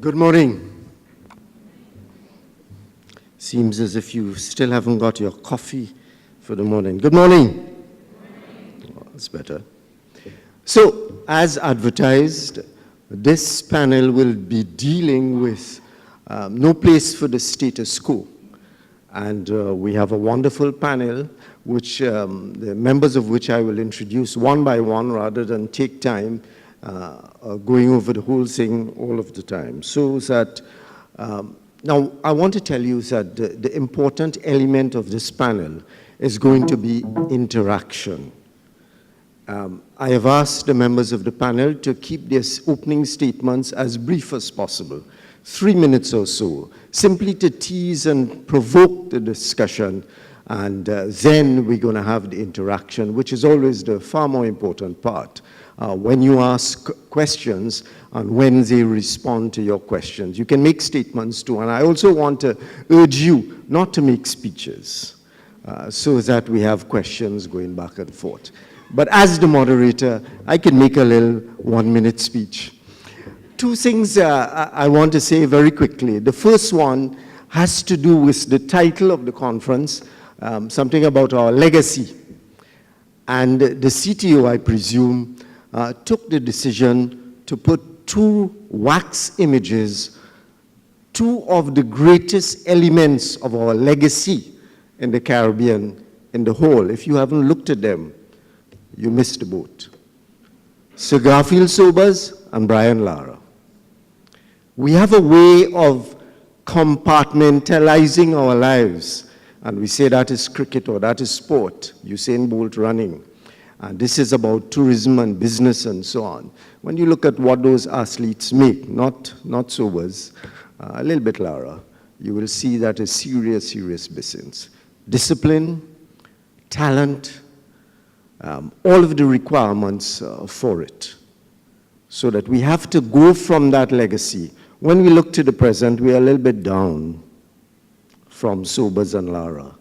Good morning. Seems as if you still haven't got your coffee for the morning. Good morning. Oh, that's better. So, as advertised, this panel will be dealing with no place for the status quo. And we have a wonderful panel, which the members of which I will introduce one by one rather than take time going over the whole thing all of the time. So that, now I want to tell you that the important element of this panel is going to be interaction. I have asked the members of the panel to keep their opening statements as brief as possible, 3 minutes or so, simply to tease and provoke the discussion, and then we're going to have the interaction, which is always the far more important part. When you ask questions and when they respond to your questions. You can make statements too, and I also want to urge you not to make speeches so that we have questions going back and forth. But as the moderator, I can make a little 1-minute speech. Two things I want to say very quickly. The first one has to do with the title of the conference, something about our legacy. And the CTO, I presume, took the decision to put 2 wax images, 2 of the greatest elements of our legacy in the Caribbean in the whole. If you haven't looked at them, you missed the boat. Sir Garfield Sobers and Brian Lara. We have a way of compartmentalizing our lives, and we say that is cricket or that is sport, Usain Bolt running. And this is about tourism and business and so on. When you look at what those athletes make, not Sobers, a little bit Lara, you will see that is serious, serious business. Discipline, talent, all of the requirements for it. So that we have to go from that legacy. When we look to the present, we are a little bit down from Sobers and Lara.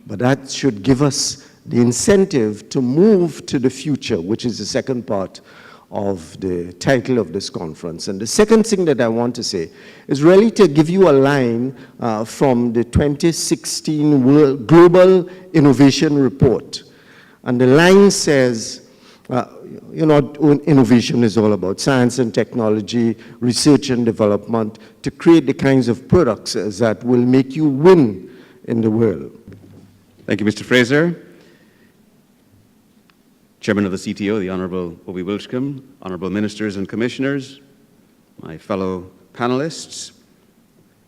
But that should give us the incentive to move to the future, which is the second part of the title of this conference. And the second thing that I want to say is really to give you a line from the 2016 World Global Innovation Report. And the line says, you know, innovation is all about science and technology, research and development, to create the kinds of products that will make you win in the world. Thank you, Mr. Fraser. Chairman of the CTO, the Honourable Obi Wilchcombe, Honourable Ministers and Commissioners, my fellow panelists,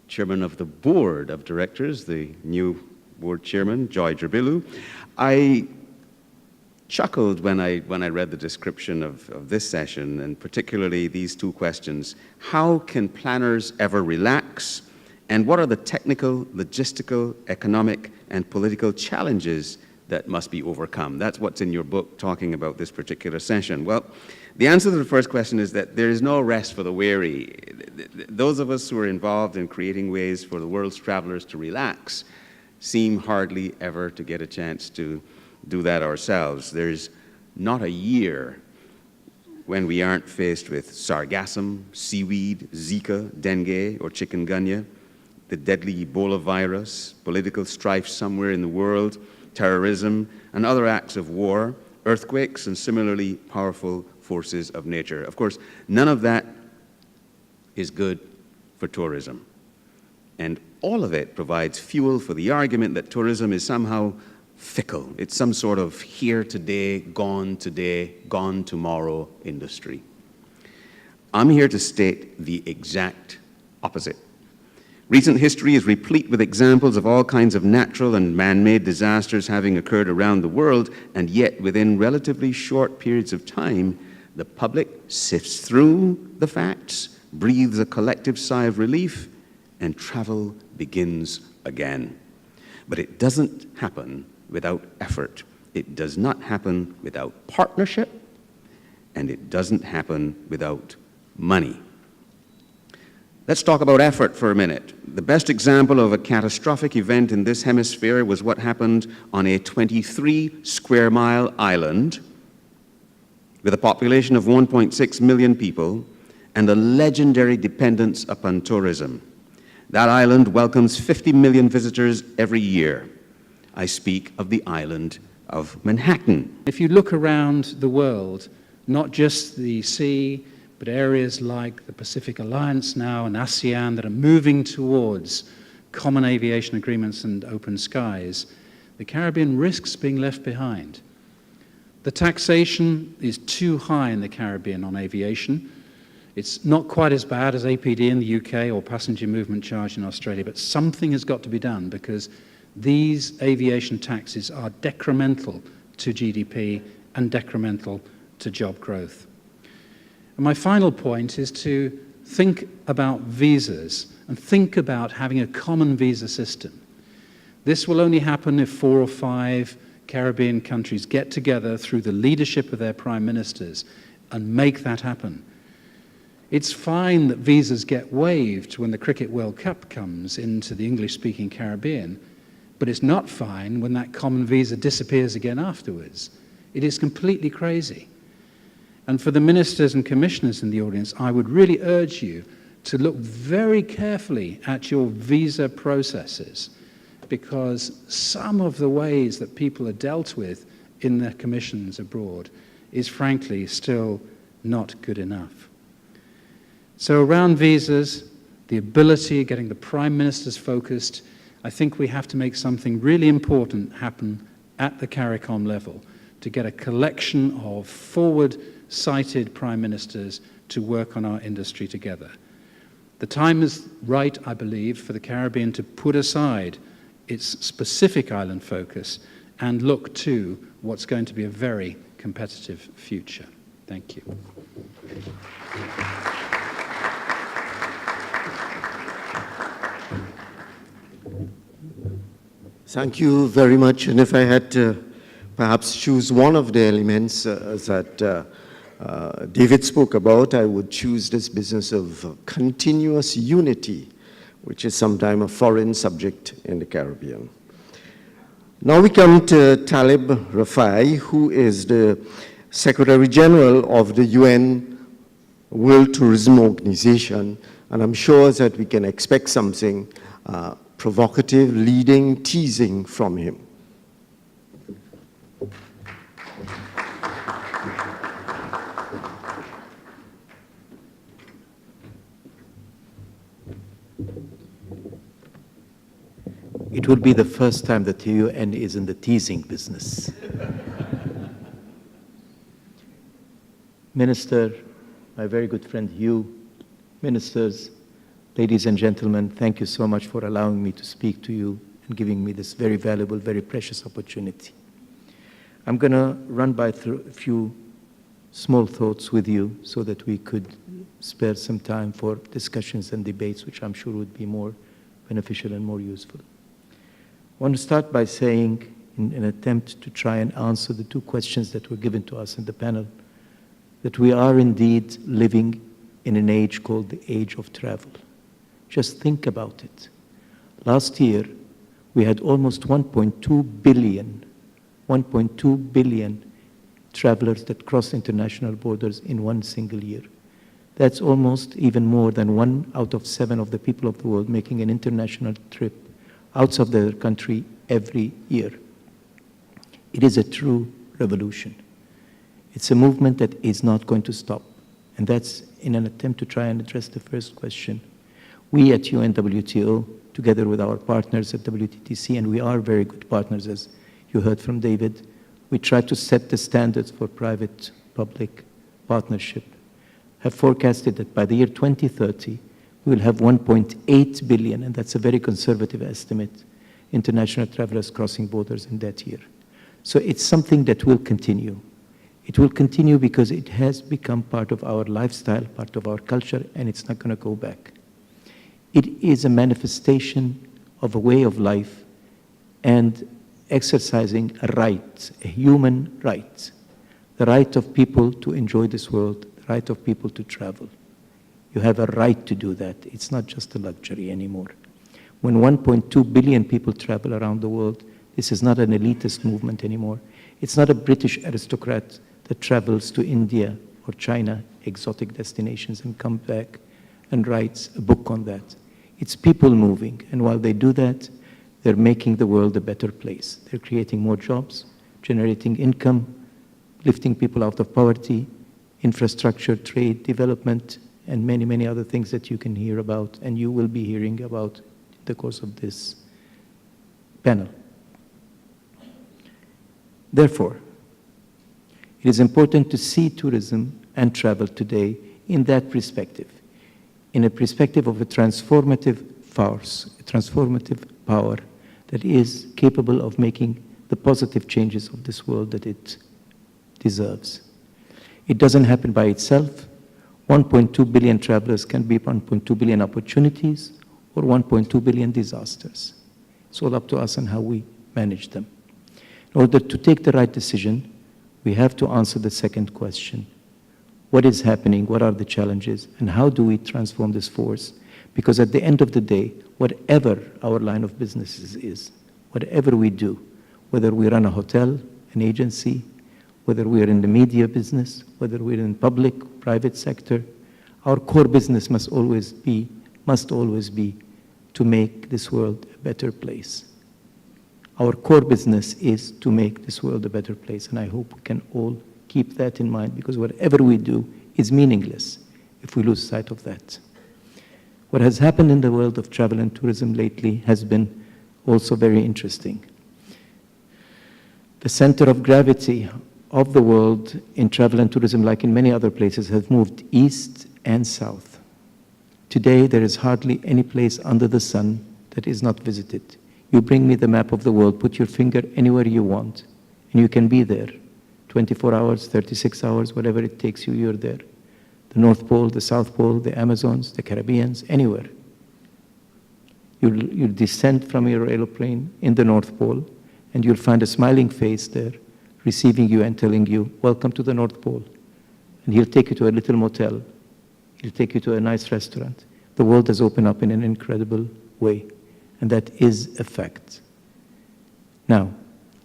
Chairman of the Board of Directors, the new Board Chairman, Joy Drabilu. I chuckled when I read the description of this session, and particularly these 2 questions. How can planners ever relax? And what are the technical, logistical, economic, and political challenges that must be overcome? That's what's in your book talking about this particular session. Well, the answer to the first question is that there is no rest for the weary. Those of us who are involved in creating ways for the world's travelers to relax seem hardly ever to get a chance to do that ourselves. There's not a year when we aren't faced with sargassum, seaweed, Zika, dengue, or chikungunya, the deadly Ebola virus, political strife somewhere in the world, terrorism, and other acts of war, earthquakes, and similarly powerful forces of nature. Of course, none of that is good for tourism. And all of it provides fuel for the argument that tourism is somehow fickle. It's some sort of here today, gone tomorrow industry. I'm here to state the exact opposite. Recent history is replete with examples of all kinds of natural and man-made disasters having occurred around the world, and yet within relatively short periods of time, the public sifts through the facts, breathes a collective sigh of relief, and travel begins again. But it doesn't happen without effort. It does not happen without partnership, and it doesn't happen without money. Let's talk about effort for a minute. The best example of a catastrophic event in this hemisphere was what happened on a 23-square-mile island with a population of 1.6 million people and a legendary dependence upon tourism. That island welcomes 50 million visitors every year. I speak of the island of Manhattan. If you look around the world, not just the sea, but areas like the Pacific Alliance now and ASEAN that are moving towards common aviation agreements and open skies, the Caribbean risks being left behind. The taxation is too high in the Caribbean on aviation. It's not quite as bad as APD in the UK or passenger movement charge in Australia, but something has got to be done because these aviation taxes are detrimental to GDP and detrimental to job growth. And my final point is to think about visas and think about having a common visa system. This will only happen if 4 or 5 Caribbean countries get together through the leadership of their prime ministers and make that happen. It's fine that visas get waived when the Cricket World Cup comes into the English-speaking Caribbean, but it's not fine when that common visa disappears again afterwards. It is completely crazy. And for the ministers and commissioners in the audience, I would really urge you to look very carefully at your visa processes, because some of the ways that people are dealt with in their commissions abroad is frankly still not good enough. So around visas, the ability, getting the prime ministers focused, I think we have to make something really important happen at the CARICOM level to get a collection of forward-sighted prime ministers to work on our industry together. The time is right, I believe, for the Caribbean to put aside its specific island focus and look to what's going to be a very competitive future. Thank you. Thank you very much. And if I had to perhaps choose one of the elements that David spoke about, I would choose this business of continuous unity, which is sometimes a foreign subject in the Caribbean. Now we come to Taleb Rifai, who is the Secretary General of the UN World Tourism Organization, and I'm sure that we can expect something provocative, leading, teasing from him. It will be the first time that the UN is in the teasing business. Minister, my very good friend Hugh, ministers, ladies and gentlemen, thank you so much for allowing me to speak to you and giving me this very valuable, very precious opportunity. I'm going to run by through a few small thoughts with you so that we could spare some time for discussions and debates, which I'm sure would be more beneficial and more useful. I want to start by saying, in an attempt to try and answer the 2 questions that were given to us in the panel, that we are indeed living in an age called the age of travel. Just think about it. Last year, we had almost 1.2 billion travelers that crossed international borders in one single year. That's almost even more than 1 out of 7 of the people of the world making an international trip outside of their country every year. It is a true revolution. It's a movement that is not going to stop. And that's in an attempt to try and address the first question. We at UNWTO, together with our partners at WTTC, and we are very good partners, as you heard from David, we try to set the standards for private-public partnership, have forecasted that by the year 2030, we will have 1.8 billion, and that's a very conservative estimate, international travelers crossing borders in that year. So it's something that will continue. It will continue because it has become part of our lifestyle, part of our culture, and it's not going to go back. It is a manifestation of a way of life and exercising a right, a human right, the right of people to enjoy this world, the right of people to travel. You have a right to do that. It's not just a luxury anymore. When 1.2 billion people travel around the world, this is not an elitist movement anymore. It's not a British aristocrat that travels to India for China, exotic destinations, and come back and writes a book on that. It's people moving, and while they do that, they're making the world a better place. They're creating more jobs, generating income, lifting people out of poverty, infrastructure, trade, development, and many, many other things that you can hear about, and you will be hearing about in the course of this panel. Therefore, it is important to see tourism and travel today in that perspective, in a perspective of a transformative force, a transformative power that is capable of making the positive changes of this world that it deserves. It doesn't happen by itself. 1.2 billion travelers can be 1.2 billion opportunities or 1.2 billion disasters. It's all up to us and how we manage them. In order to take the right decision, we have to answer the second question. What is happening? What are the challenges? And how do we transform this force? Because at the end of the day, whatever our line of businesses is, whatever we do, whether we run a hotel, an agency, whether we are in the media business, whether we're in public, private sector, our core business must always be to make this world a better place. Our core business is to make this world a better place, and I hope we can all keep that in mind, because whatever we do is meaningless if we lose sight of that. What has happened in the world of travel and tourism lately has been also very interesting. The center of gravity of the world in travel and tourism, like in many other places, has moved east and south. Today, there is hardly any place under the sun that is not visited. You bring me the map of the world, put your finger anywhere you want, and you can be there. 24 hours, 36 hours, whatever it takes you, you're there. The North Pole, the South Pole, the Amazons, the Caribbeans, anywhere. You'll descend from your aeroplane in the North Pole, and you'll find a smiling face there, receiving you and telling you, welcome to the North Pole. And he'll take you to a little motel. He'll take you to a nice restaurant. The world has opened up in an incredible way, and that is a fact. Now,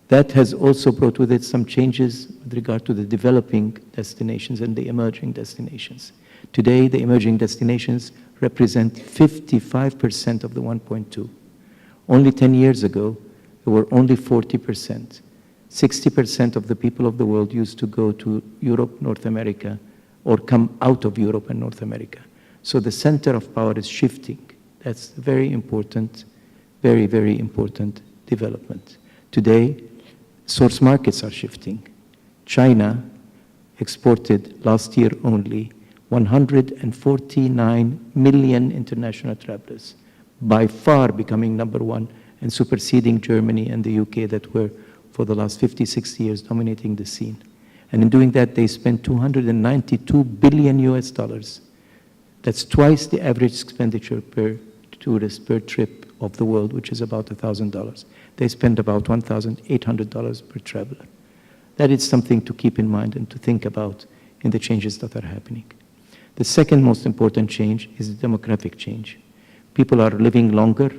that has also brought with it some changes with regard to the developing destinations and the emerging destinations. Today, the emerging destinations represent 55% of the 1.2. Only 10 years ago, there were only 40%. 60% of the people of the world used to go to Europe, North America, or come out of Europe and North America. So the center of power is shifting. That's very important, very, very important development. Today, source markets are shifting. China exported last year only 149 million international travelers, by far becoming number one and superseding Germany and the UK that were for the last 50, 60 years dominating the scene. And in doing that, they spent $292 billion US. That's twice the average expenditure per tourist per trip of the world, which is about $1,000. They spend about $1,800 per traveler. That is something to keep in mind and to think about in the changes that are happening. The second most important change is the demographic change. People are living longer,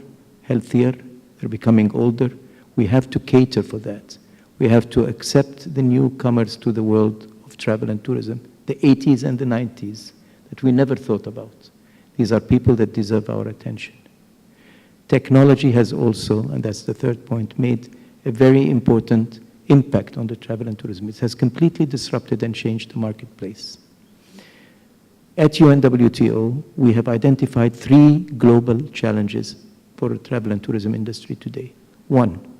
healthier, they're becoming older. We have to cater for that. We have to accept the newcomers to the world of travel and tourism, the 80s and the 90s, that we never thought about. These are people that deserve our attention. Technology has also, and that's the third point, made a very important impact on the travel and tourism. It has completely disrupted and changed the marketplace. At UNWTO, we have identified 3 global challenges for the travel and tourism industry today. 1,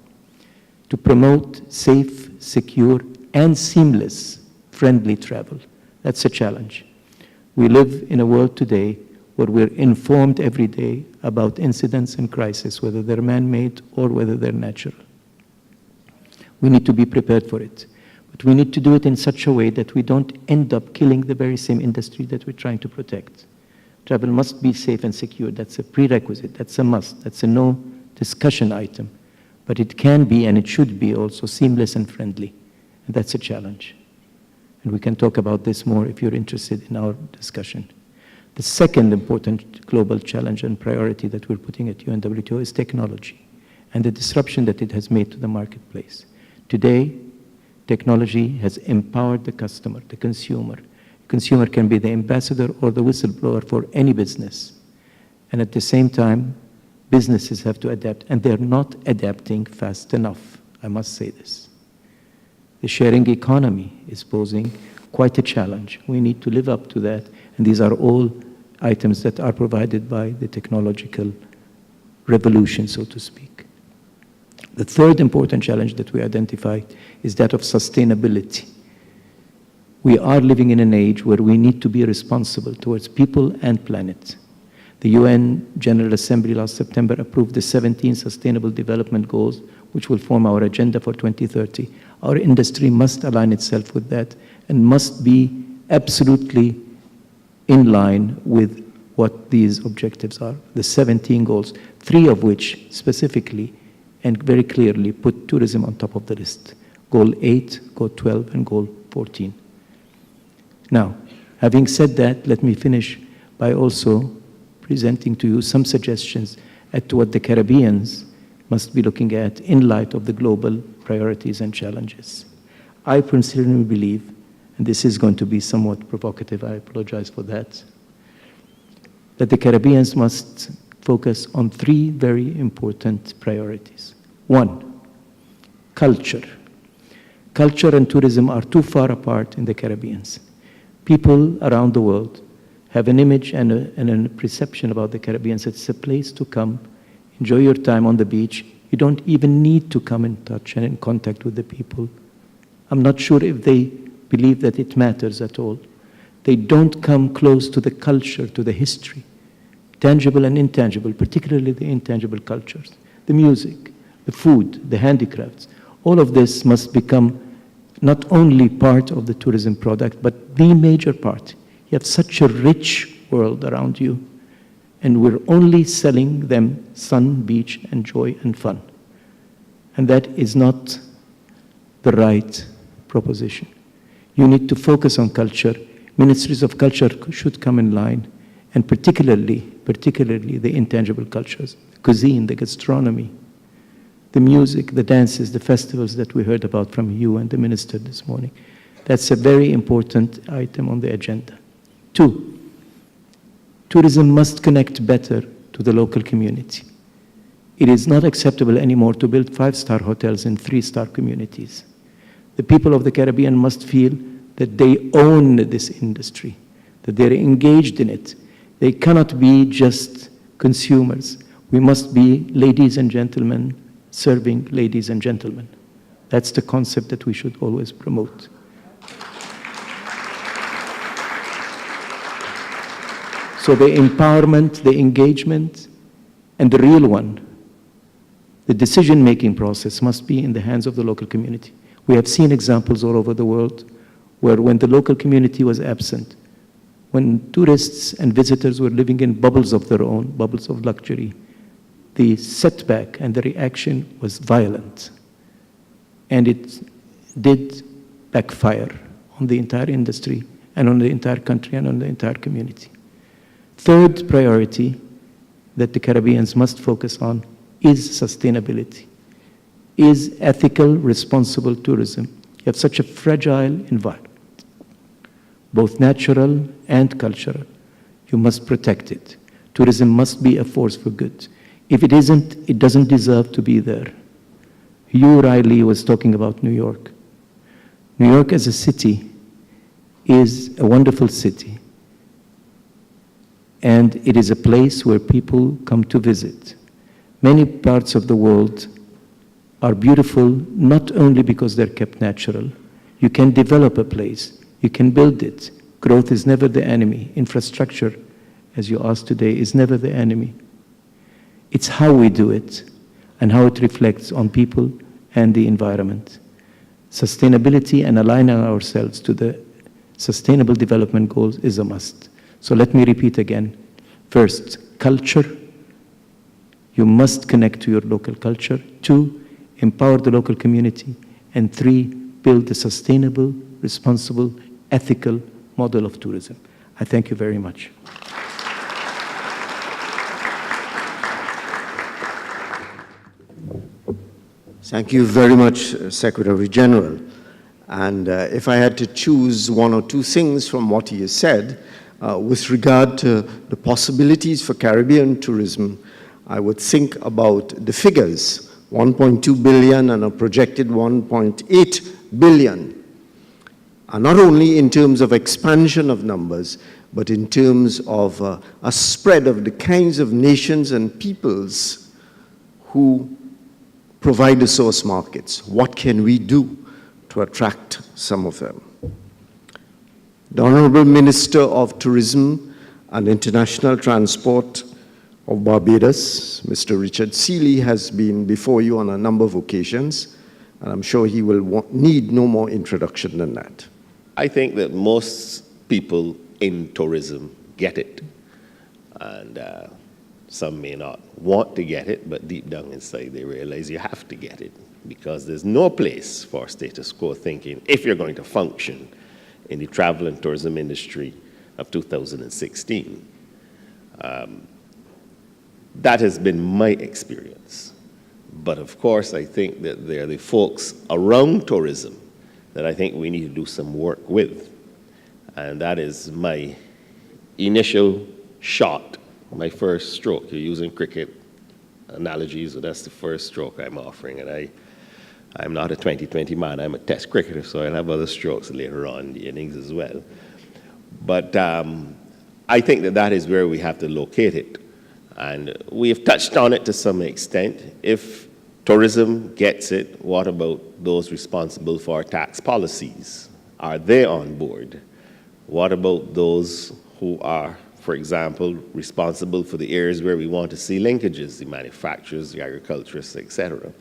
to promote safe, secure, and seamless, friendly travel. That's a challenge. We live in a world today where we're informed every day about incidents and crises, whether they're man-made or whether they're natural. We need to be prepared for it. But we need to do it in such a way that we don't end up killing the very same industry that we're trying to protect. Travel must be safe and secure. That's a prerequisite. That's a must. That's a no discussion item. But it can be and it should be also seamless and friendly. And that's a challenge. And we can talk about this more if you're interested in our discussion. The second important global challenge and priority that we're putting at UNWTO is technology and the disruption that it has made to the marketplace. Today, technology has empowered the customer, the consumer. Consumer can be the ambassador or the whistleblower for any business. And at the same time, businesses have to adapt, and they're not adapting fast enough. I must say this. The sharing economy is posing quite a challenge. We need to live up to that, and these are all items that are provided by the technological revolution, so to speak. The third important challenge that we identified is that of sustainability. We are living in an age where we need to be responsible towards people and planet. The UN General Assembly last September approved the 17 Sustainable Development Goals, which will form our agenda for 2030. Our industry must align itself with that and must be absolutely in line with what these objectives are. The 17 goals, 3 of which specifically and very clearly put tourism on top of the list. Goal 8, Goal 12, and Goal 14. Now, having said that, let me finish by also presenting to you some suggestions as to what the Caribbeans must be looking at in light of the global priorities and challenges. I personally believe, and this is going to be somewhat provocative, I apologize for that the Caribbeans must focus on 3 very important priorities. 1, culture. Culture and tourism are too far apart in the Caribbean. People around the world have an image and a perception about the Caribbean. It's a place to come, enjoy your time on the beach. You don't even need to come in touch and in contact with the people. I'm not sure if they believe that it matters at all. They don't come close to the culture, to the history, tangible and intangible, particularly the intangible cultures, the music, the food, the handicrafts. All of this must become not only part of the tourism product, but the major part. You have such a rich world around you, and we're only selling them sun, beach, and joy and fun. And that is not the right proposition. You need to focus on culture. Ministries of culture should come in line, and particularly the intangible cultures, the cuisine, the gastronomy, the music, the dances, the festivals that we heard about from Hugh and the minister this morning. That's a very important item on the agenda. 2, tourism must connect better to the local community. It is not acceptable anymore to build 5-star hotels in 3-star communities. The people of the Caribbean must feel that they own this industry, that they're engaged in it. They cannot be just consumers. We must be ladies and gentlemen serving ladies and gentlemen. That's the concept that we should always promote. So the empowerment, the engagement, and the real one, the decision-making process must be in the hands of the local community. We have seen examples all over the world where when the local community was absent, when tourists and visitors were living in bubbles of their own, bubbles of luxury, the setback and the reaction was violent. And it did backfire on the entire industry and on the entire country and on the entire community. Third priority that the Caribbeans must focus on is sustainability, is ethical, responsible tourism. You have such a fragile environment, both natural and cultural. You must protect it. Tourism must be a force for good. If it isn't, it doesn't deserve to be there. Hugh Riley was talking about New York. New York as a city is a wonderful city. And it is a place where people come to visit. Many parts of the world are beautiful not only because they're kept natural. You can develop a place. You can build it. Growth is never the enemy. Infrastructure, as you asked today, is never the enemy. It's how we do it and how it reflects on people and the environment. Sustainability and aligning ourselves to the Sustainable Development Goals is a must. So let me repeat again. First, culture. You must connect to your local culture. 2, empower the local community. And 3, build a sustainable, responsible, ethical model of tourism. I thank you very much. Thank you very much, Secretary General. And if I had to choose one or two things from what he has said, with regard to the possibilities for Caribbean tourism, I would think about the figures, 1.2 billion and a projected 1.8 billion. And not only in terms of expansion of numbers, but in terms of a spread of the kinds of nations and peoples who provide the source markets. What can we do to attract some of them? The Honorable Minister of Tourism and International Transport of Barbados, Mr. Richard Seeley, has been before you on a number of occasions, and I'm sure he will need no more introduction than that. I think that most people in tourism get it, and some may not want to get it, but deep down inside they realize you have to get it, because there's no place for status quo thinking if you're going to function in the travel and tourism industry of 2016. That has been my experience. But of course, I think that there are the folks around tourism that I think we need to do some work with. And that is my initial shot, my first stroke. You're using cricket analogies, so that's the first stroke I'm offering. And I'm not a 20-20 man, I'm a test cricketer, so I'll have other strokes later on in the innings as well. But I think that that is where we have to locate it. And we have touched on it to some extent. If tourism gets it, what about those responsible for our tax policies? Are they on board? What about those who are, for example, responsible for the areas where we want to see linkages, the manufacturers, the agriculturists, etc.?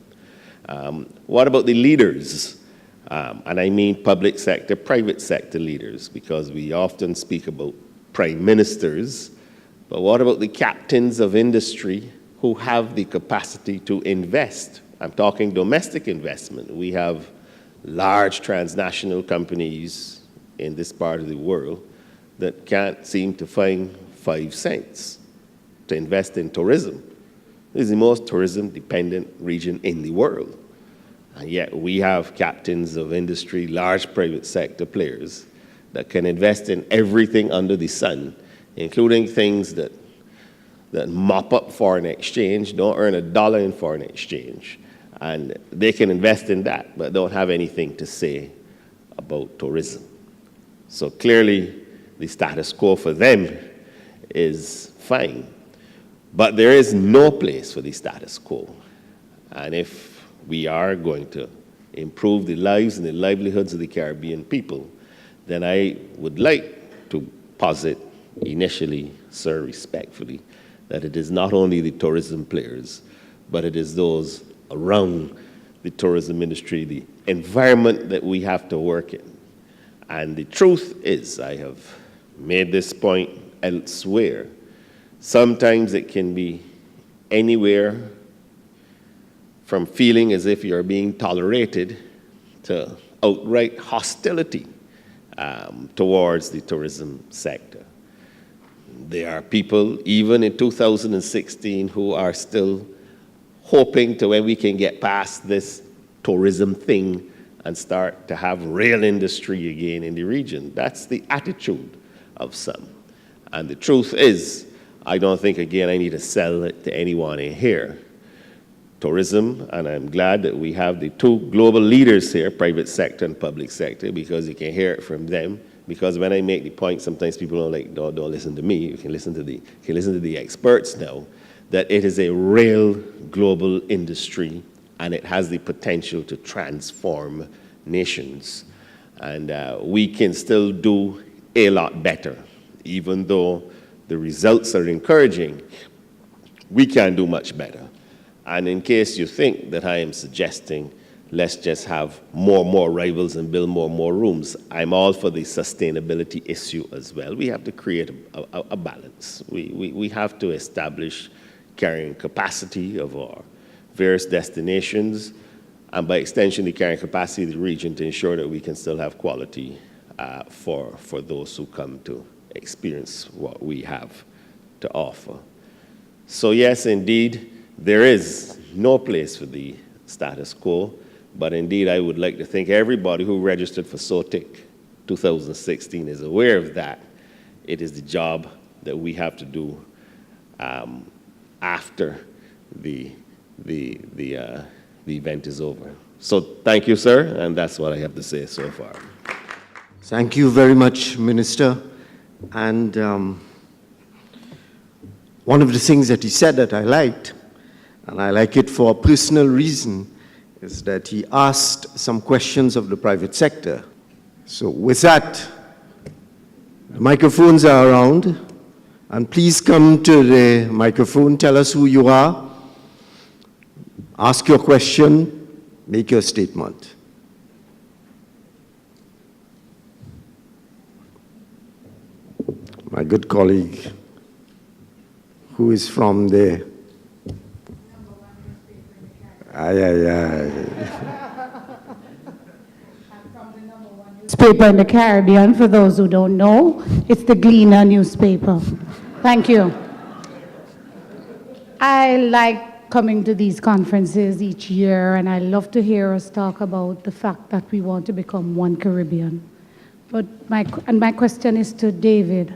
What about the leaders? And I mean public sector, private sector leaders, because we often speak about prime ministers, but what about the captains of industry who have the capacity to invest? I'm talking domestic investment. We have large transnational companies in this part of the world that can't seem to find 5 cents to invest in tourism. This is the most tourism-dependent region in the world. And yet we have captains of industry, large private sector players that can invest in everything under the sun, including things that mop up foreign exchange, don't earn $1 in foreign exchange. And they can invest in that, but don't have anything to say about tourism. So clearly, the status quo for them is fine. But there is no place for the status quo. And if we are going to improve the lives and the livelihoods of the Caribbean people, then I would like to posit initially, sir, respectfully, that it is not only the tourism players, but it is those around the tourism industry, the environment that we have to work in. And the truth is, I have made this point elsewhere, sometimes it can be anywhere from feeling as if you're being tolerated to outright hostility towards the tourism sector. There are people, even in 2016, who are still hoping to when we can get past this tourism thing and start to have real industry again in the region. That's the attitude of some. And the truth is, I don't think, again, I need to sell it to anyone in here. Tourism, and I'm glad that we have the 2 global leaders here, private sector and public sector, because you can hear it from them. Because when I make the point, sometimes people are like, don't listen to me. You can listen to the experts now, that it is a real global industry, and it has the potential to transform nations. And we can still do a lot better, even though the results are encouraging. We can do much better. And in case you think that I am suggesting let's just have more rivals and build more rooms, I'm all for the sustainability issue as well. We have to create a balance. We have to establish carrying capacity of our various destinations, and by extension the carrying capacity of the region, to ensure that we can still have quality for those who come to experience what we have to offer. So yes, indeed, there is no place for the status quo, But indeed, I would like to think everybody who registered for SOTIC 2016 is aware of that. It is the job that we have to do after the event is over. So thank you, sir, and that's what I have to say so far. Thank you very much, Minister. And one of the things that he said that I liked, and I like it for a personal reason, is that he asked some questions of the private sector. So with that, the microphones are around, and please come to the microphone, tell us who you are, ask your question, make your statement. My good colleague, who is from the... Newspaper in the Caribbean, for those who don't know. It's the Gleaner newspaper. Thank you. I like coming to these conferences each year, and I love to hear us talk about the fact that we want to become one Caribbean. But my question is to David.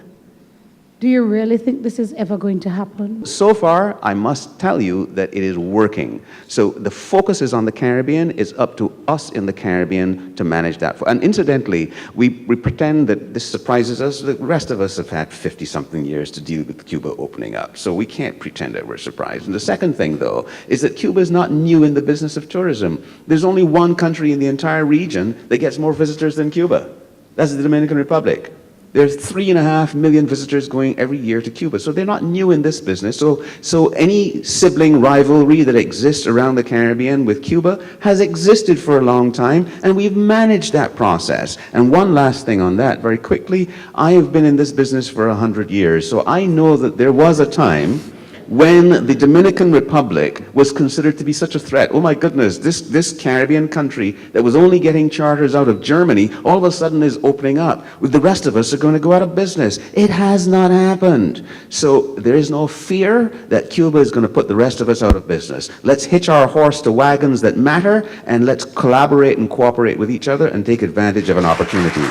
Do you really think this is ever going to happen? So far, I must tell you that it is working. So the focus is on the Caribbean. It's up to us in the Caribbean to manage that. And incidentally, we pretend that this surprises us. The rest of us have had 50-something years to deal with Cuba opening up. So we can't pretend that we're surprised. And the second thing, though, is that Cuba is not new in the business of tourism. There's only one country in the entire region that gets more visitors than Cuba. That's the Dominican Republic. There's 3.5 million visitors going every year to Cuba, so they're not new in this business. So any sibling rivalry that exists around the Caribbean with Cuba has existed for a long time, and we've managed that process. And one last thing on that, very quickly, I have been in this business for 100 years, so I know that there was a time when the Dominican Republic was considered to be such a threat. Oh my goodness, this Caribbean country that was only getting charters out of Germany, all of a sudden is opening up. The rest of us are going to go out of business. It has not happened. So there is no fear that Cuba is going to put the rest of us out of business. Let's hitch our horse to wagons that matter, and let's collaborate and cooperate with each other and take advantage of an opportunity.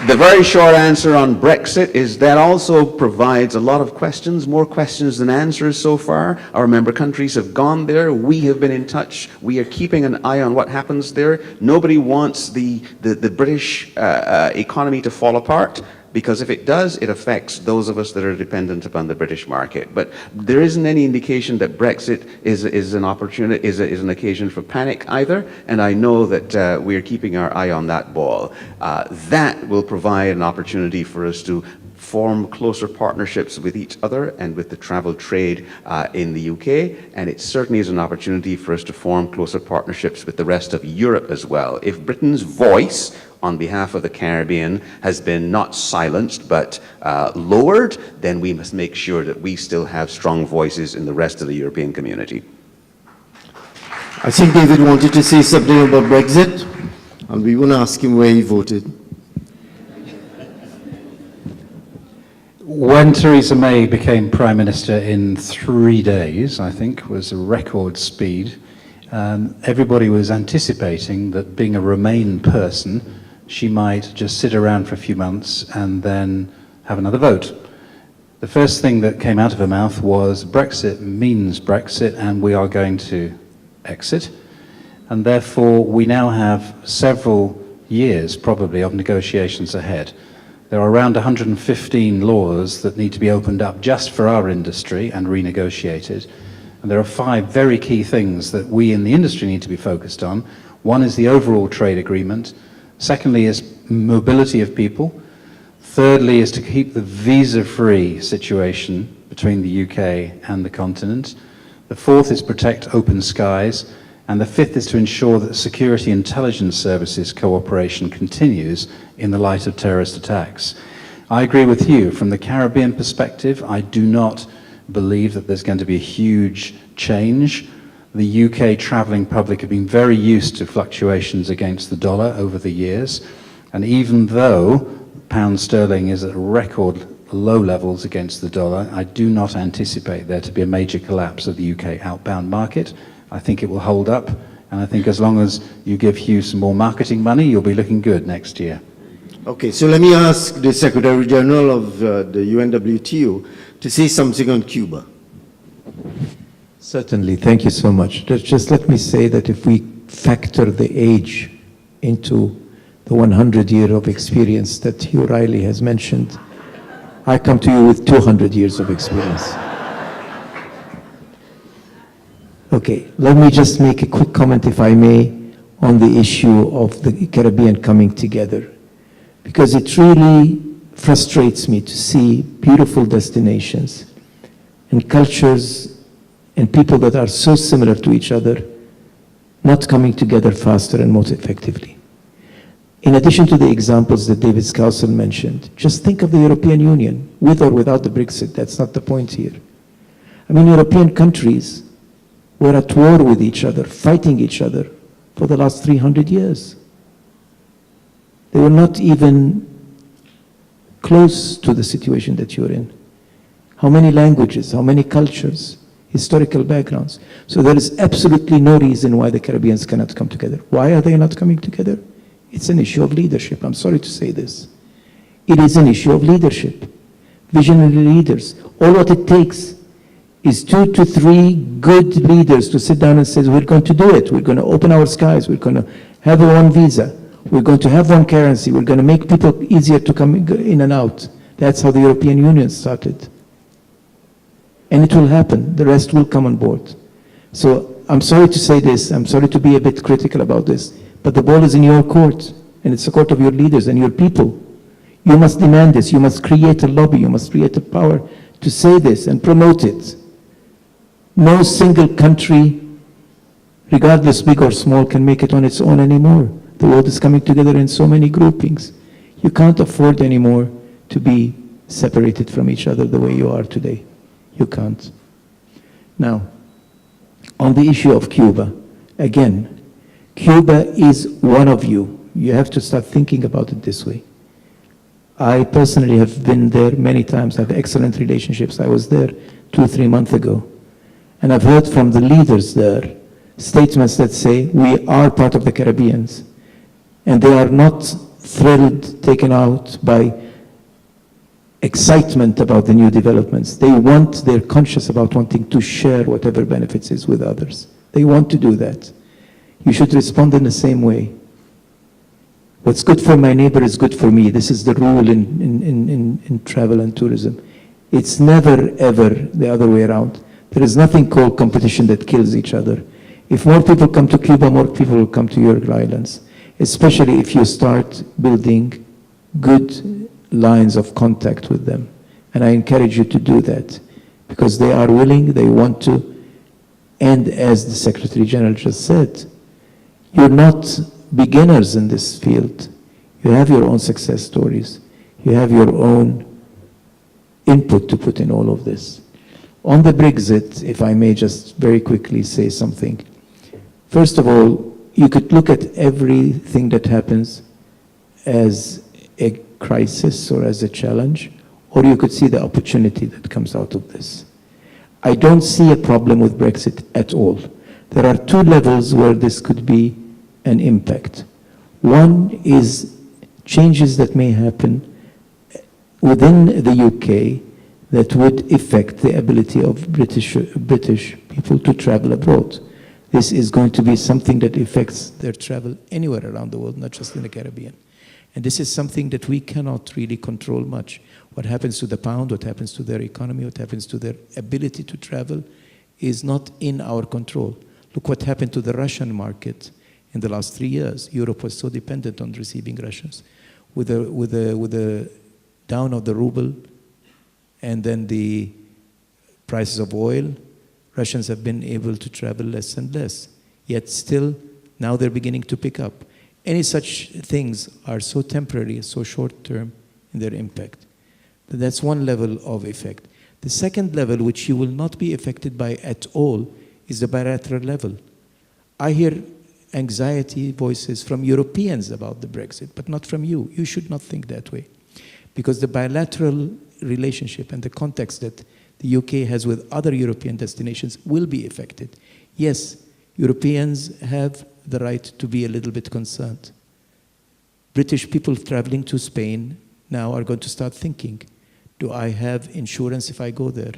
The very short answer on Brexit is that also provides a lot of questions, more questions than answers so far. Our member countries have gone there. We have been in touch. We are keeping an eye on what happens there. Nobody wants the British economy to fall apart, because if it does, it affects those of us that are dependent upon the British market. But there isn't any indication that Brexit is an opportunity, is an occasion for panic either, and I know that we are keeping our eye on that ball. That will provide an opportunity for us to form closer partnerships with each other and with the travel trade in the UK, and it certainly is an opportunity for us to form closer partnerships with the rest of Europe as well. If Britain's voice on behalf of the Caribbean has been not silenced but lowered, then we must make sure that we still have strong voices in the rest of the European community. I think David wanted to say something about Brexit, and we want to ask him where he voted. When Theresa May became Prime Minister in 3 days, I think, was a record speed, everybody was anticipating that, being a Remain person, she might just sit around for a few months and then have another vote. The first thing that came out of her mouth was Brexit means Brexit and we are going to exit. And therefore we now have several years probably of negotiations ahead. There are around 115 laws that need to be opened up just for our industry and renegotiated. And there are 5 very key things that we in the industry need to be focused on. One is the overall trade agreement. Secondly is mobility of people. Thirdly is to keep the visa-free situation between the UK and the continent. The fourth is protect open skies. And the fifth is to ensure that security intelligence services cooperation continues in the light of terrorist attacks. I agree with you. From the Caribbean perspective, I do not believe that there's going to be a huge change. The UK travelling public have been very used to fluctuations against the dollar over the years, and even though pound sterling is at record low levels against the dollar. I do not anticipate there to be a major collapse of the UK outbound market. I think it will hold up, and I think as long as you give Hugh some more marketing money, you'll be looking good next year. Okay, so let me ask the Secretary General of the UNWTO to say something on Cuba. Certainly, thank you so much. Just let me say that if we factor the age into the 100-year of experience that Hugh Riley has mentioned, I come to you with 200 years of experience. Okay, let me just make a quick comment, if I may, on the issue of the Caribbean coming together, because it really frustrates me to see beautiful destinations and cultures and people that are so similar to each other not coming together faster and more effectively. In addition to the examples that David Scowsill mentioned, just think of the European Union, with or without the Brexit. That's not the point here. I mean, European countries were at war with each other, fighting each other for the last 300 years. They were not even close to the situation that you're in. How many languages, how many cultures, historical backgrounds. So there is absolutely no reason why the Caribbeans cannot come together. Why are they not coming together? It's an issue of leadership. I'm sorry to say this. It is an issue of leadership. Visionary leaders. All what it takes is 2 to 3 good leaders to sit down and say, we're going to do it. We're going to open our skies. We're going to have one visa. We're going to have one currency. We're going to make people easier to come in and out. That's how the European Union started. And it will happen. The rest will come on board. So I'm sorry to say this. I'm sorry to be a bit critical about this. But the ball is in your court. And it's the court of your leaders and your people. You must demand this. You must create a lobby. You must create a power to say this and promote it. No single country, regardless big or small, can make it on its own anymore. The world is coming together in so many groupings. You can't afford anymore to be separated from each other the way you are today. You can't. Now, on the issue of Cuba, again, Cuba is one of you. You have to start thinking about it this way. I personally have been there many times. I have excellent relationships. I was there 2 or 3 months ago. And I've heard from the leaders there statements that say, we are part of the Caribbeans. And they are not thrilled, taken out by excitement about the new developments. They're conscious about wanting to share whatever benefits is with others. They want to do that. You should respond in the same way. What's good for my neighbor is good for me. This is the rule in travel and tourism. It's never, ever the other way around. There is nothing called competition that kills each other. If more people come to Cuba, more people will come to your islands, especially if you start building good lines of contact with them. And I encourage you to do that because they are willing, they want to, and as the Secretary General just said, you're not beginners in this field. You have your own success stories. You have your own input to put in all of this. On the Brexit, if I may just very quickly say something. First of all, you could look at everything that happens as a crisis or as a challenge, or you could see the opportunity that comes out of this. I don't see a problem with Brexit at all. There are 2 levels where this could be an impact. One is changes that may happen within the UK that would affect the ability of British people to travel abroad. This is going to be something that affects their travel anywhere around the world, not just in the Caribbean. And this is something that we cannot really control much. What happens to the pound, what happens to their economy, what happens to their ability to travel is not in our control. Look what happened to the Russian market in the last 3 years. Europe was so dependent on receiving Russians. With the down of the ruble and then the prices of oil, Russians have been able to travel less and less. Yet still, now they're beginning to pick up. Any such things are so temporary, so short-term in their impact. But that's one level of effect. The second level, which you will not be affected by at all, is the bilateral level. I hear anxiety voices from Europeans about the Brexit, but not from you. You should not think that way. Because the bilateral relationship and the context that the UK has with other European destinations will be affected. Yes, Europeans have the right to be a little bit concerned. British people traveling to Spain now are going to start thinking, do I have insurance if I go there?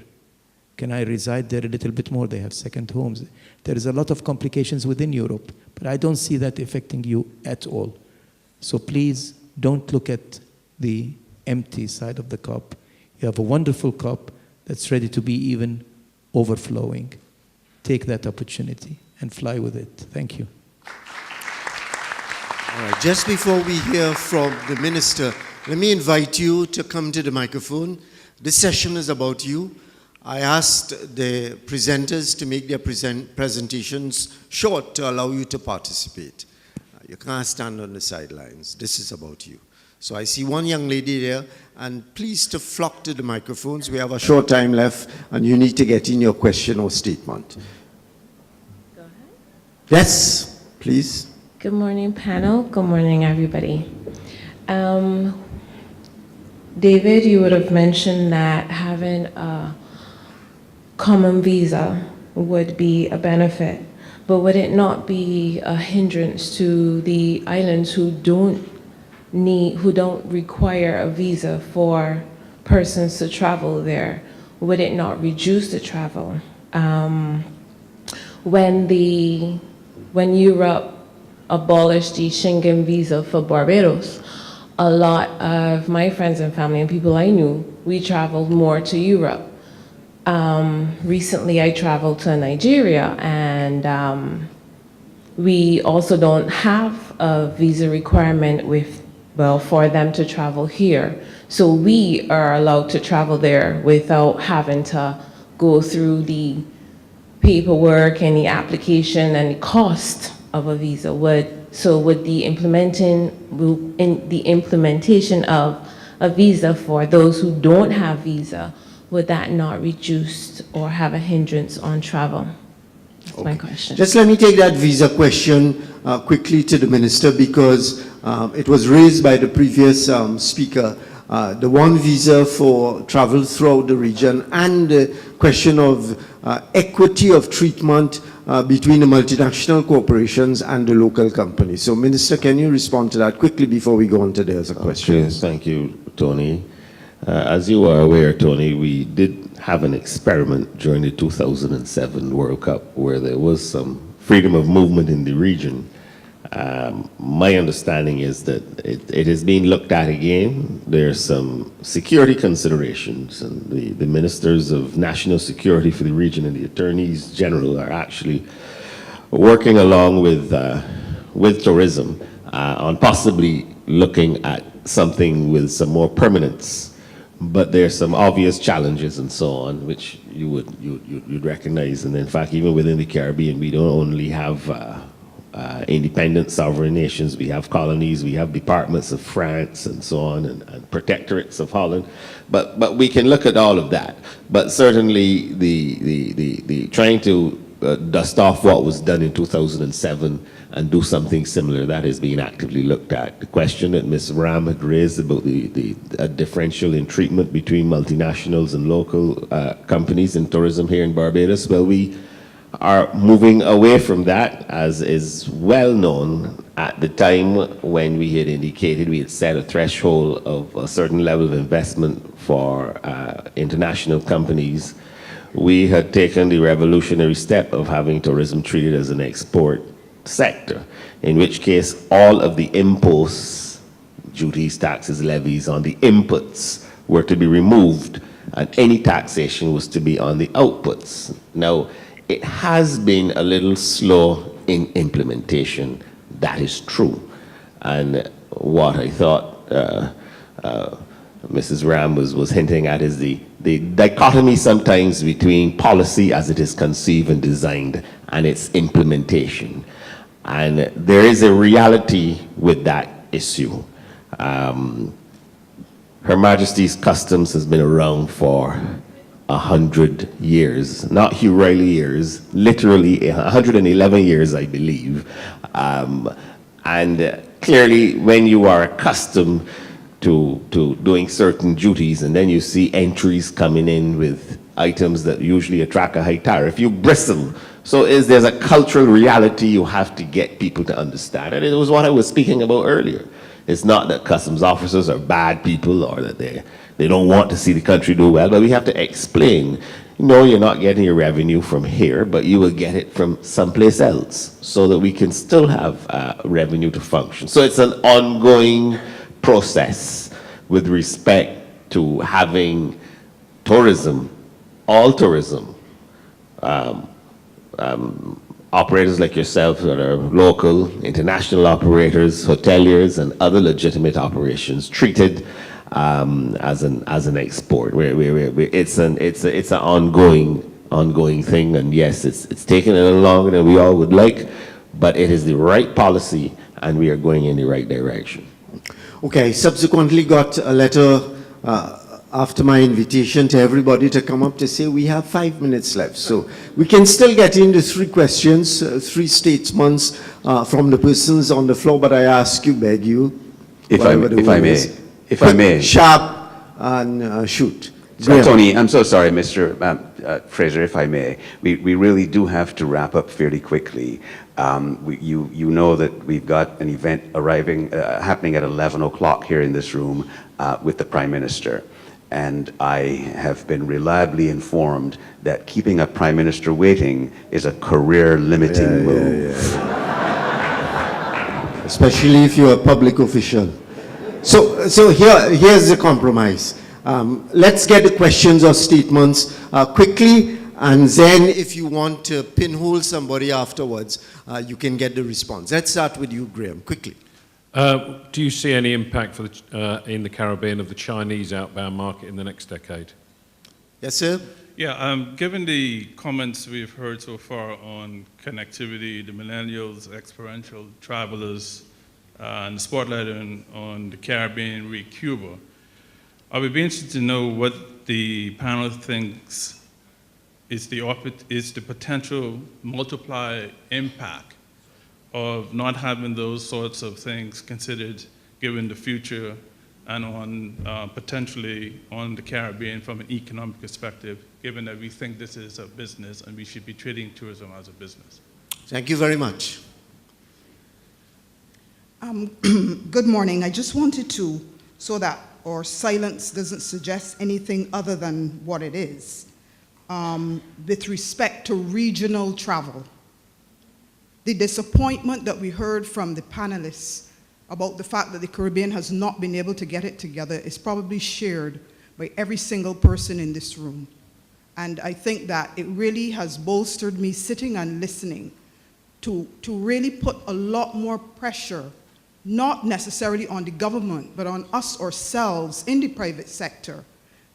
Can I reside there a little bit more? They have second homes. There is a lot of complications within Europe, but I don't see that affecting you at all. So please don't look at the empty side of the cup. You have a wonderful cup that's ready to be even overflowing. Take that opportunity and fly with it. Thank you. All right, just before we hear from the minister, let me invite you to come to the microphone. This session is about you. I asked the presenters to make their presentations short to allow you to participate. You can't stand on the sidelines. This is about you. So I see one young lady there, and please to flock to the microphones. We have a short time left, and you need to get in your question or statement. Go ahead. Yes, please. Good morning, panel. Good morning, everybody. David, you would have mentioned that having a common visa would be a benefit, but would it not be a hindrance to the islands who don't require a visa for persons to travel there? Would it not reduce the travel? When Europe abolished the Schengen visa for Barbados, a lot of my friends and family and people I knew, we traveled more to Europe. Recently I traveled to Nigeria, and we also don't have a visa requirement for them to travel here. So we are allowed to travel there without having to go through the paperwork and the application and the cost of a visa. Would the implementation of a visa for those who don't have visa, would that not reduce or have a hindrance on travel? That's my question. Just let me take that visa question quickly to the minister, because it was raised by the previous speaker. The one visa for travel throughout the region, and the question of equity of treatment between the multinational corporations and the local companies. So, Minister, can you respond to that quickly before we go on to the other questions? Thank you, Tony. As you are aware, Tony, we did have an experiment during the 2007 World Cup where there was some freedom of movement in the region. My understanding is that it is being looked at again. There's some security considerations, and the ministers of national security for the region and the attorneys general are actually working along with tourism on possibly looking at something with some more permanence. But there's some obvious challenges and so on, which you'd recognize. And in fact, even within the Caribbean, we don't only have independent sovereign nations. We have colonies, we have departments of France and so on, and protectorates of Holland. But we can look at all of that. But certainly the trying to dust off what was done in 2007 and do something similar, that is being actively looked at. The question that Ms. Ram had raised about the differential in treatment between multinationals and local companies in tourism here in Barbados, well, we are moving away from that, as is well known. At the time when we had indicated we had set a threshold of a certain level of investment for international companies, we had taken the revolutionary step of having tourism treated as an export sector, in which case all of the imposts, duties, taxes, levies on the inputs were to be removed, and any taxation was to be on the outputs. Now, it has been a little slow in implementation, that is true. And what I thought Mrs. Ram was hinting at is the dichotomy sometimes between policy as it is conceived and designed and its implementation. And there is a reality with that issue. Her Majesty's Customs has been around for 100 years, not Hugh Riley years, literally 111 years, I believe. And clearly, when you are a custom, to doing certain duties, and then you see entries coming in with items that usually attract a high tariff, you bristle. So there's a cultural reality you have to get people to understand. And it was what I was speaking about earlier. It's not that customs officers are bad people or that they don't want to see the country do well, but we have to explain, no, you're not getting your revenue from here, but you will get it from someplace else so that we can still have revenue to function. So it's an ongoing process with respect to having tourism, all tourism, operators like yourself that are local, international operators, hoteliers, and other legitimate operations treated as an export. It's an ongoing thing, and yes, it's taken a little longer than we all would like, but it is the right policy, and we are going in the right direction. Okay, subsequently got a letter after my invitation to everybody to come up to say we have 5 minutes left. So we can still get into 3 questions, 3 statements from the persons on the floor, but I ask you, beg you, if I may. Sharp and shoot. Tony, I'm so sorry, Mr. Fraser, if I may. We really do have to wrap up fairly quickly. You know that we've got an event happening at 11 o'clock here in this room with the Prime Minister. And I have been reliably informed that keeping a Prime Minister waiting is a career-limiting move. Especially if you're a public official. So here's the compromise. Let's get the questions or statements quickly, and then if you want to pinhole somebody afterwards, you can get the response. Let's start with you, Graham, quickly. Do you see any impact for in the Caribbean of the Chinese outbound market in the next decade? Yes, sir? Yeah, given the comments we've heard so far on connectivity, the millennials, experiential travelers, and the spotlight on the Caribbean, re Cuba, I would be interested to know what the panel thinks is the potential multiplier impact of not having those sorts of things considered given the future and on potentially on the Caribbean from an economic perspective, given that we think this is a business and we should be treating tourism as a business. Thank you very much. Good morning. I just wanted to, so that our silence doesn't suggest anything other than what it is, with respect to regional travel. The disappointment that we heard from the panelists about the fact that the Caribbean has not been able to get it together is probably shared by every single person in this room. And I think that it really has bolstered me sitting and listening to really put a lot more pressure, not necessarily on the government, but on us ourselves in the private sector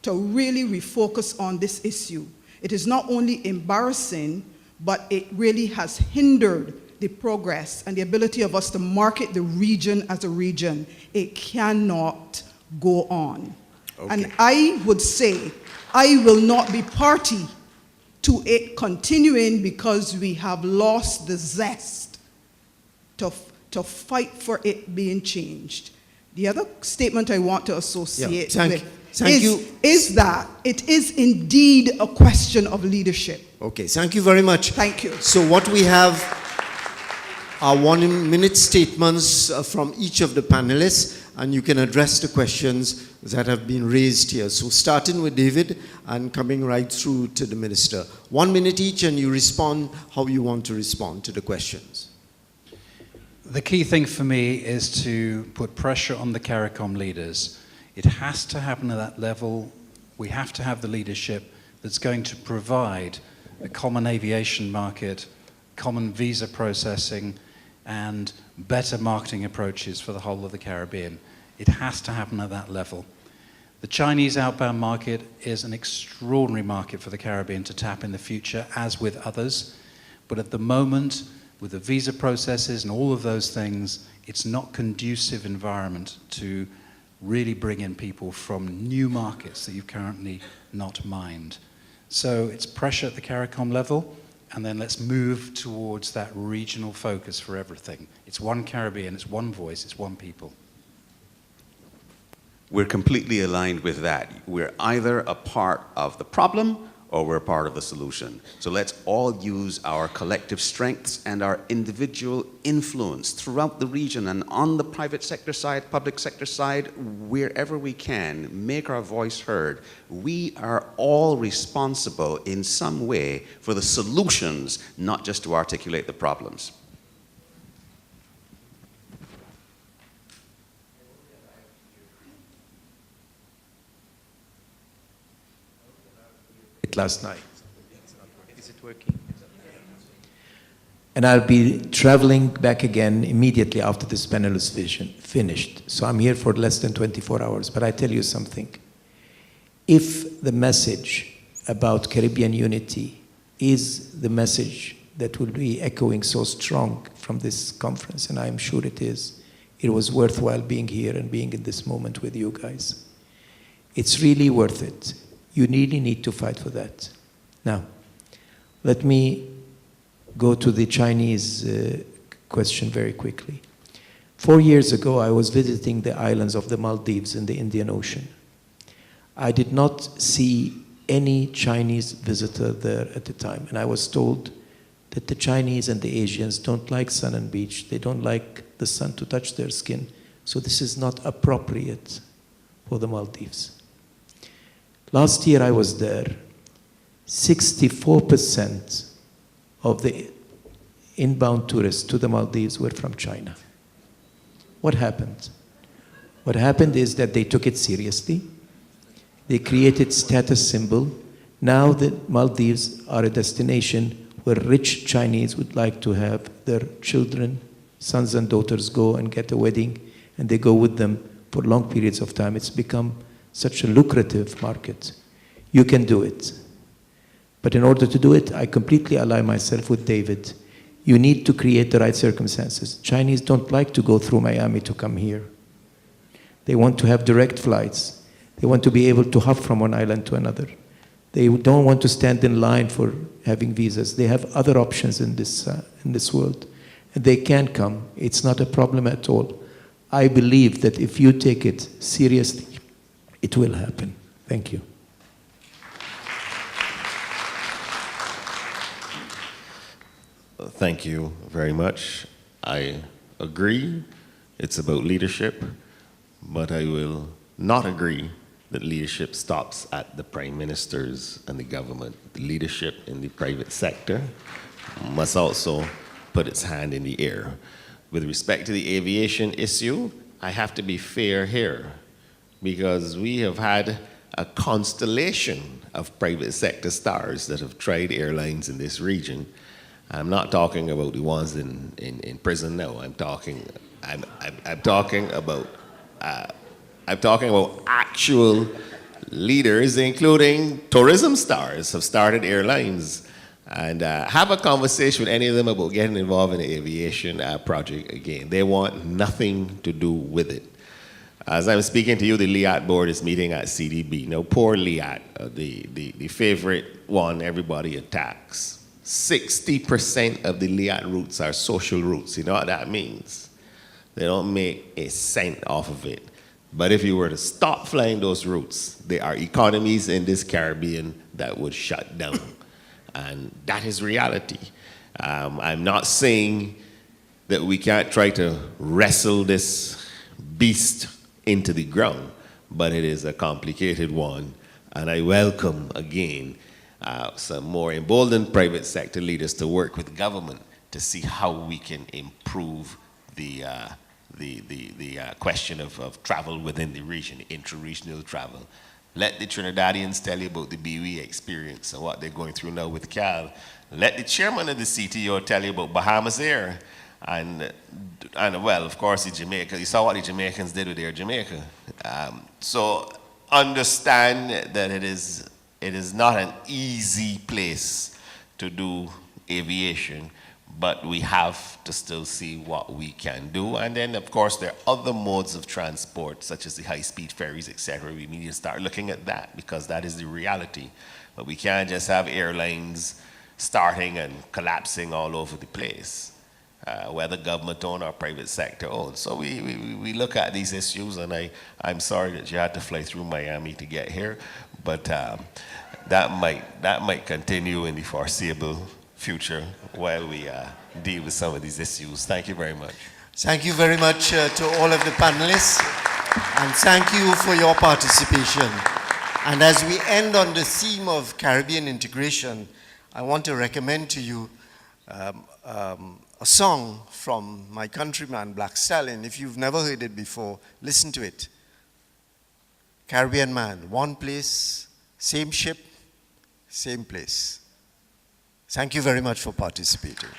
to really refocus on this issue. It is not only embarrassing, but it really has hindered the progress and the ability of us to market the region as a region. It cannot go on. Okay. And I would say I will not be party to it continuing because we have lost the zest to fight for it being changed. The other statement I want to associate is that it is indeed a question of leadership. Okay, thank you very much. Thank you. So what we have are 1-minute statements from each of the panelists, and you can address the questions that have been raised here. So starting with David and coming right through to the Minister. 1 minute each, and you respond how you want to respond to the questions. The key thing for me is to put pressure on the CARICOM leaders. It has to happen at that level. We have to have the leadership that's going to provide a common aviation market, common visa processing, and better marketing approaches for the whole of the Caribbean. It has to happen at that level. The Chinese outbound market is an extraordinary market for the Caribbean to tap in the future, as with others. But at the moment, with the visa processes and all of those things, it's not conducive environment to really bring in people from new markets that you've currently not mined. So it's pressure at the CARICOM level, and then let's move towards that regional focus for everything. It's one Caribbean, it's one voice, it's one people. we're completely aligned with that. We're either a part of the problem or we're part of the solution. So let's all use our collective strengths and our individual influence throughout the region and on the private sector side, public sector side, wherever we can, make our voice heard. We are all responsible in some way for the solutions, not just to articulate the problems. Last night. Is it working? And I'll be traveling back again immediately after this panel is finished. So I'm here for less than 24 hours. But I tell you something. If the message about Caribbean unity is the message that will be echoing so strong from this conference, and I'm sure it is, it was worthwhile being here and being in this moment with you guys. It's really worth it. You really need to fight for that. Now, let me go to the Chinese question very quickly. 4 years ago, I was visiting the islands of the Maldives in the Indian Ocean. I did not see any Chinese visitor there at the time, and I was told that the Chinese and the Asians don't like sun and beach. They don't like the sun to touch their skin, so this is not appropriate for the Maldives. Last year I was there, 64% of the inbound tourists to the Maldives were from China. What happened? What happened is that they took it seriously. They created status symbol. Now the Maldives are a destination where rich Chinese would like to have their children, sons and daughters go and get a wedding, and they go with them for long periods of time. It's become such a lucrative market. You can do it. But in order to do it, I completely ally myself with David. You need to create the right circumstances. Chinese don't like to go through Miami to come here. They want to have direct flights. They want to be able to hop from one island to another. They don't want to stand in line for having visas. They have other options in this world. And they can come. It's not a problem at all. I believe that if you take it seriously, it will happen. Thank you. Thank you very much. I agree it's about leadership, but I will not agree that leadership stops at the prime ministers and the government. The leadership in the private sector must also put its hand in the air. With respect to the aviation issue, I have to be fair here, because we have had a constellation of private sector stars that have tried airlines in this region. I'm not talking about the ones in prison now. I'm talking about actual leaders, including tourism stars, have started airlines. And have a conversation with any of them about getting involved in the aviation project again. They want nothing to do with it. As I'm speaking to you, the LIAT board is meeting at CDB. Now, poor LIAT, the favorite one everybody attacks. 60% of the LIAT routes are social routes. You know what that means? They don't make a cent off of it. But if you were to stop flying those routes, there are economies in this Caribbean that would shut down. And that is reality. I'm not saying that we can't try to wrestle this beast into the ground, but it is a complicated one. And I welcome, again, some more emboldened private sector leaders to work with government to see how we can improve the question of travel within the region, intra-regional travel. Let the Trinidadians tell you about the BWE experience and what they're going through now with Cal. Let the chairman of the CTO tell you about Bahamas Air. And well, of course, the Jamaica. You saw what the Jamaicans did with Air Jamaica. So understand that it is not an easy place to do aviation, but we have to still see what we can do. And then, of course, there are other modes of transport, such as the high-speed ferries, etc. We need to start looking at that, because that is the reality. But we can't just have airlines starting and collapsing all over the place. whether government-owned or private sector-owned. So we look at these issues, and I'm sorry that you had to fly through Miami to get here, but that might continue in the foreseeable future while we deal with some of these issues. Thank you very much. Thank you very much to all of the panelists, and thank you for your participation. And as we end on the theme of Caribbean integration, I want to recommend to you a song from my countryman, Black Stallion. If you've never heard it before, listen to it. Caribbean Man, one place, same ship, same place. Thank you very much for participating.